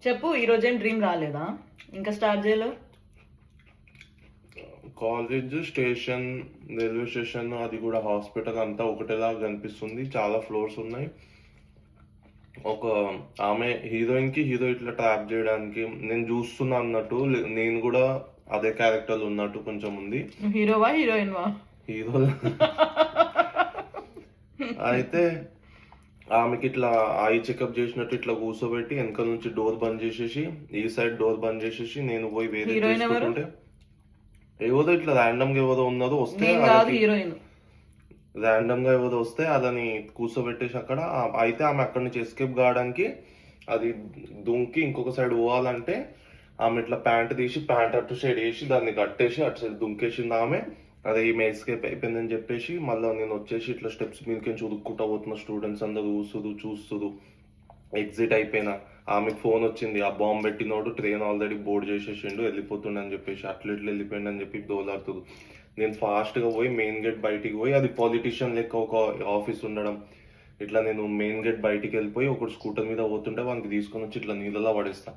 చెప్పు, ఈరోజు ఏం డ్రీమ్ రాలేదా? ఇంకా స్టార్ట్ చేయలేవు? కాలేజ్, స్టేషన్, రైల్వే స్టేషన్, అది కూడా హాస్పిటల్ అంతా ఒకటేలాగా కనిపిస్తుంది. చాలా ఫ్లోర్స్ ఉన్నాయి. ఒక ఆమె హీరోయిన్ కి హీరో ఇట్లా ట్రాప్ చేయడానికి నేను చూస్తున్నా అన్నట్టు నేను కూడా అదే క్యారెక్టర్ ఉన్నట్టు కొంచెం ఉంది. హీరోవా హీరోయిన్ వా? హీరో అయితే ఆమెకి ఇట్లా ఐ చెకప్ చేసినట్టు ఇట్లా కూర్చోబెట్టి వెనక నుంచి డోర్ బంద్ చేసేసి, ఈ సైడ్ డోర్ బంద్ చేసేసి నేను పోయి వేరే హీరోయిన్ ఎవరు? చేసుకుంటుంటే ఏవోదో ఇట్లా ర్యాండమ్ గా ఏవోదో ఉన్నదో వస్తే నేను కాదు హీరోయిన్. ర్యాండమ్ గా ఏవోదో వస్తే అదని కూర్చోబెట్టేసి అక్కడ అయితే ఆమె అక్కడి నుంచి ఎస్కేప్ కావడానికి అది దుంకి ఇంకొక సైడ్ పోవాలంటే ఆమె ఇట్లా ప్యాంట్ తీసి ప్యాంట్ అటు సైడ్ వేసి దాన్ని కట్టేసి అటు సైడ్ దుంకేసింది ఆమె. అదే ఈమె ఎస్కేప్ అయిపోయిందని చెప్పేసి మళ్ళీ నేను వచ్చేసి ఇట్లా స్టెప్స్ మీదకి చూదుక్కుంటా పోతున్న స్టూడెంట్స్ అందరూ చూస్తురు. ఎగ్జిట్ అయిపోయినా ఆమెకు ఫోన్ వచ్చింది, ఆ బాంబు పెట్టినోడు ట్రైన్ ఆల్రెడీ బోర్డ్ చేసేసిండు వెళ్ళిపోతుండ అని చెప్పేసి అట్లా ఇట్లా వెళ్ళిపోయిండు అని చెప్పి దోలాడుతుంది. నేను ఫాస్ట్ గా పోయి మెయిన్ గేట్ బయటికి పోయి, అది పాలిటిషియన్ లెక్క ఒక ఆఫీస్ ఉండడం, ఇట్లా నేను మెయిన్ గేట్ బయటికి వెళ్ళిపోయి ఒకటి స్కూటర్ మీద పోతుంటే వానికి తీసుకొని వచ్చి ఇట్లా నీళ్ళలో పడేస్తా.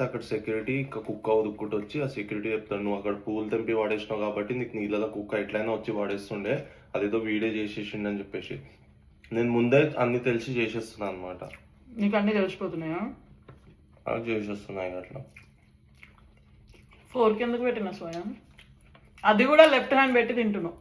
అక్కడ సెక్యూరిటీ కుక్క ఉదుక్కుంటూ వచ్చి ఆ సెక్యూరిటీ చెప్తాడు, నువ్వు అక్కడ పూలు తెంపి పడేసినావు కాబట్టి నీకు నీళ్ళలో కుక్క ఎట్లయినా వచ్చి పడేస్తుండే, అదేదో వీడియో చేసేసిండు అని చెప్పేసి నేను ముందే అన్ని తెలిసి చేసేస్తున్నా అనమాట. నీకు అన్ని తెలిసిపోతున్నాయా? అవి చేసేస్తున్నాయి అట్లా. 4 కిందకు పెట్టిన స్వయం, అది కూడా లెఫ్ట్ హ్యాండ్ పెట్టి తింటున్నావు.